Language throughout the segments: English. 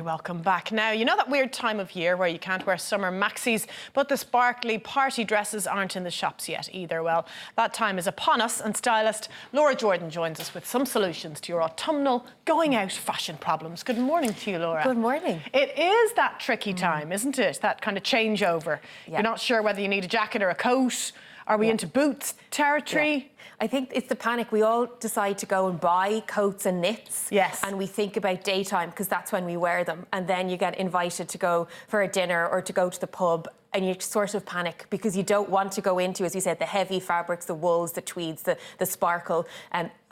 very welcome back. Now, you know that weird time of year where you can't wear summer maxis, but the sparkly party dresses aren't in the shops yet either. Well, that time is upon us, and stylist Laura Jordan joins us with some solutions to your autumnal going-out fashion problems. Good morning to you, Laura. Good morning. It is that tricky time, isn't it? That kind of changeover. Yeah. You're not sure whether you need a jacket or a coat. Are we into boots territory? Yeah. I think it's the panic. We all decide to go and buy coats and knits. Yes. And we think about daytime because that's when we wear them. And then you get invited to go for a dinner or to go to the pub, and you sort of panic because you don't want to go into, as you said, the heavy fabrics, the wools, the tweeds, the sparkle,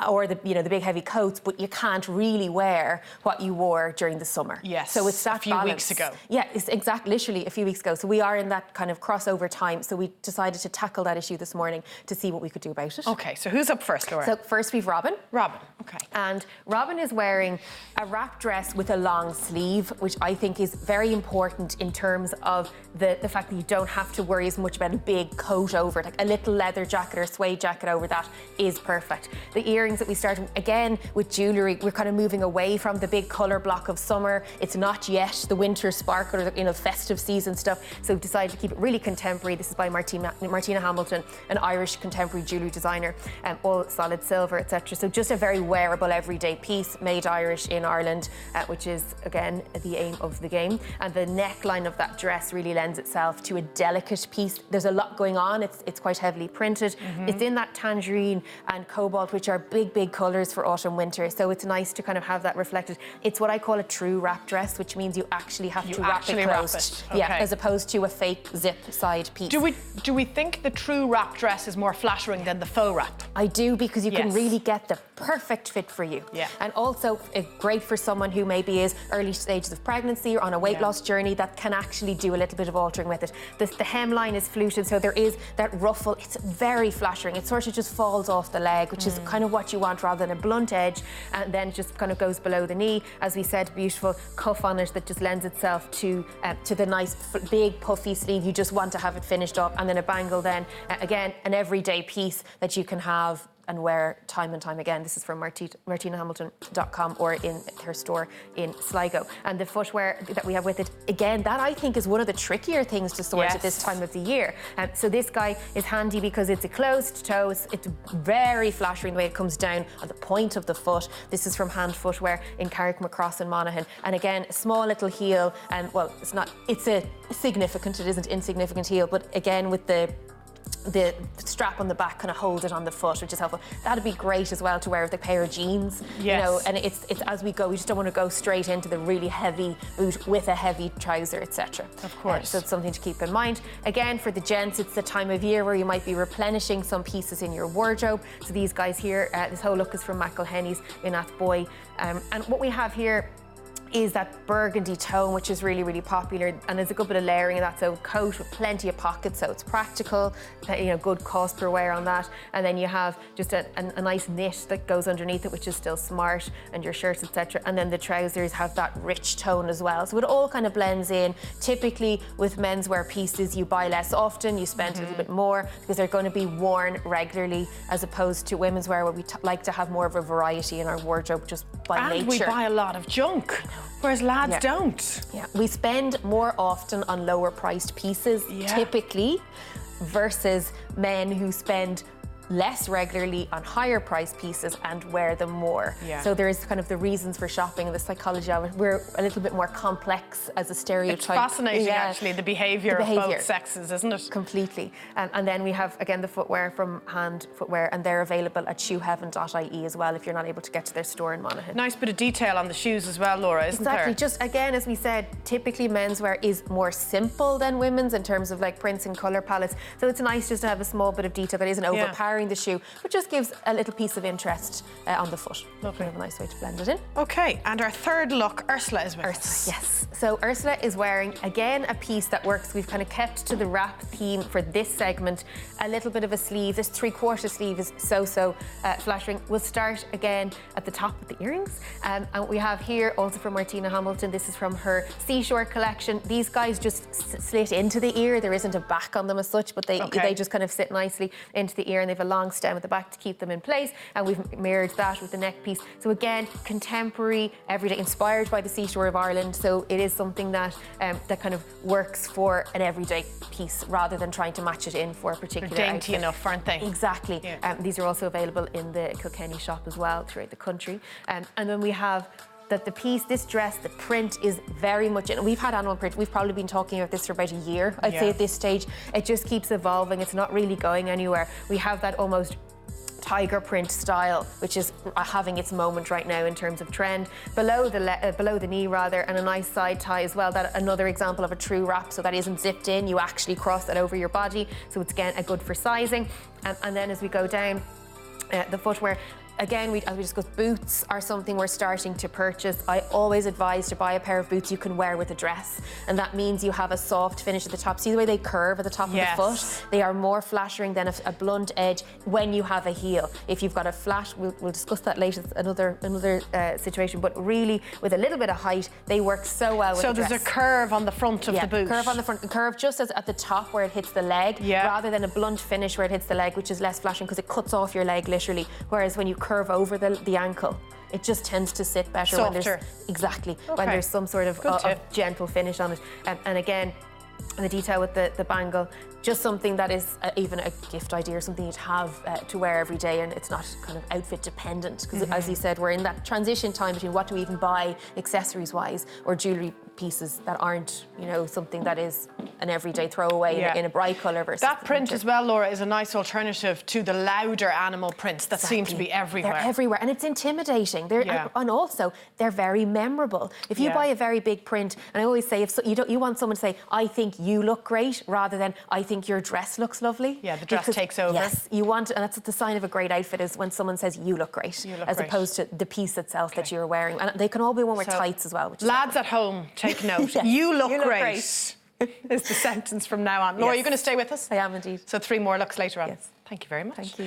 or the big heavy coats, but you can't really wear what you wore during the summer. Yes. So it's that a few weeks ago. Yeah, it's exactly, literally a few weeks ago. So we are in that kind of crossover time. So we decided to tackle that issue this morning to see what we could do about it. Okay, so who's up first, Laura? So first we've Robin. Robin, okay. And Robin is wearing a wrap dress with a long sleeve, which I think is very important in terms of the fact that you don't have to worry as much about a big coat over it. Like a little leather jacket or suede jacket over that is perfect. The earrings that we started, again, with jewellery, we're kind of moving away from the big colour block of summer. It's not yet the winter sparkle or the festive season stuff. So we've decided to keep it really contemporary. This is by Martina Hamilton, an Irish contemporary jewellery designer, all solid silver, etc. So just a very wearable everyday piece, made Irish in Ireland, which is, again, the aim of the game. And the neckline of that dress really lends itself to a delicate piece. There's a lot going on. It's quite heavily printed. It's in that tangerine and cobalt, which are big colours for autumn winter. So it's nice to kind of have that reflected. It's what I call a true wrap dress, which means you actually have to wrap it closed. Okay. Yeah, as opposed to a fake zip side piece. Do we think the true wrap dress is more flattering than the faux wrap? I do, because you can really get the perfect fit for you. Yeah. And also great for someone who maybe is early stages of pregnancy or on a weight loss journey that can actually do a little bit of altering with it. The hemline is fluted, so there is that ruffle. It's very flattering. It sort of just falls off the leg, which is kind of what you want rather than a blunt edge, and then just kind of goes below the knee. As we said, beautiful cuff on it that just lends itself to the nice big puffy sleeve. You just want to have it finished up, and then a bangle then. Again, an everyday piece that you can have and wear time and time again. This is from martinahamilton.com or in her store in Sligo. And the footwear that we have with it, again, that I think is one of the trickier things to source at this time of the year. So this guy is handy because it's a closed toe. It's very flattering the way it comes down on the point of the foot. This is from Hand Footwear in Carrickmacross and Monaghan. And again, a small little heel, and well, it's a significant, it isn't insignificant heel, but again with the strap on the back kind of hold it on the foot, which is helpful. That'd be great as well to wear with a pair of jeans. Yes. And it's as we go, we just don't want to go straight into the really heavy boot with a heavy trouser, etc. Of course. So it's something to keep in mind. Again, for the gents, it's the time of year where you might be replenishing some pieces in your wardrobe. So these guys here, this whole look is from McElhenny's in Athboy. And what we have here is that burgundy tone, which is really popular, and there's a good bit of layering in that. So coat with plenty of pockets, so it's practical, good cost per wear on that. And then you have just a nice knit that goes underneath it, which is still smart, and your shirts, etc. And then the trousers have that rich tone as well. So it all kind of blends in. Typically with menswear pieces, you buy less often, you spend a little bit more because they're going to be worn regularly, as opposed to women's wear where we like to have more of a variety in our wardrobe just by nature. And we buy a lot of junk. Whereas lads don't. Yeah, we spend more often on lower priced pieces, typically, versus men who spend less regularly on higher priced pieces and wear them more. Yeah. So there is kind of the reasons for shopping and the psychology of it. We're a little bit more complex as a stereotype. It's fascinating, actually, the behaviour of both sexes, isn't it? Completely. And then we have, again, the footwear from Hand Footwear, and they're available at shoeheaven.ie as well if you're not able to get to their store in Monaghan. Nice bit of detail on the shoes as well, Laura, isn't there? Exactly. Just, again, as we said, typically menswear is more simple than women's in terms of like prints and colour palettes. So it's nice just to have a small bit of detail that isn't overpowering the shoe, but just gives a little piece of interest on the foot. Lovely. We have a nice way to blend it in. Okay, and our third look, Ursula is with us. Yes. So Ursula is wearing, again, a piece that works. We've kind of kept to the wrap theme for this segment. A little bit of a sleeve. This 3/4 sleeve is so flattering. We'll start again at the top with the earrings. And we have here also from Martina Hamilton. This is from her Seashore collection. These guys just slit into the ear. There isn't a back on them as such, but they just kind of sit nicely into the ear, and they have a long stem at the back to keep them in place, and we've mirrored that with the neck piece. So again, contemporary, everyday, inspired by the seashore of Ireland. So it is something that that kind of works for an everyday piece rather than trying to match it in for a particular Dainty outfit. enough, aren't they? Exactly. Yeah. These are also available in the Kilkenny shop as well throughout the country. And then we have that the piece, this dress, the print is very much, and we've had animal print, we've probably been talking about this for about a year, I'd say at this stage. It just keeps evolving, it's not really going anywhere. We have that almost tiger print style, which is having its moment right now in terms of trend. Below the knee rather, and a nice side tie as well. That another example of a true wrap, so that isn't zipped in. You actually cross that over your body, so it's again a good for sizing. And then as we go down, the footwear. Again, as we discussed, boots are something we're starting to purchase. I always advise to buy a pair of boots you can wear with a dress. And that means you have a soft finish at the top. See the way they curve at the top of the foot? They are more flattering than a blunt edge when you have a heel. If you've got a flat, we'll discuss that later, it's another situation, but really with a little bit of height, they work so well with the dress. So there's a curve on the front of the boot. Curve on the front, curve just as at the top where it hits the leg, rather than a blunt finish where it hits the leg, which is less flattering because it cuts off your leg literally. Whereas when you curve over the ankle, it just tends to sit better. Softer. When there's when there's some sort of gentle finish on it. And again, the detail with the bangle, just something that is even a gift idea or something you'd have to wear every day, and it's not kind of outfit dependent, because as you said, we're in that transition time between what do we even buy accessories wise or jewellery pieces that aren't, you know, something that is an everyday throwaway in a bright colour versus that print as well, Laura, is a nice alternative to the louder animal prints that seem to be everywhere. They're everywhere, and it's intimidating. And also they're very memorable. If you buy a very big print, and I always say, if you want someone to say, "I think you look great," rather than "I think your dress looks lovely." Yeah, the dress takes over. Yes, you want, and that's the sign of a great outfit, is when someone says you look great, as opposed to the piece itself that you're wearing. And they can all be worn with tights as well. Which lads at home, take note. You look great. Is the sentence from now on. Laura, you're going to stay with us? I am indeed. So 3 more looks later on. Yes. Thank you very much. Thank you.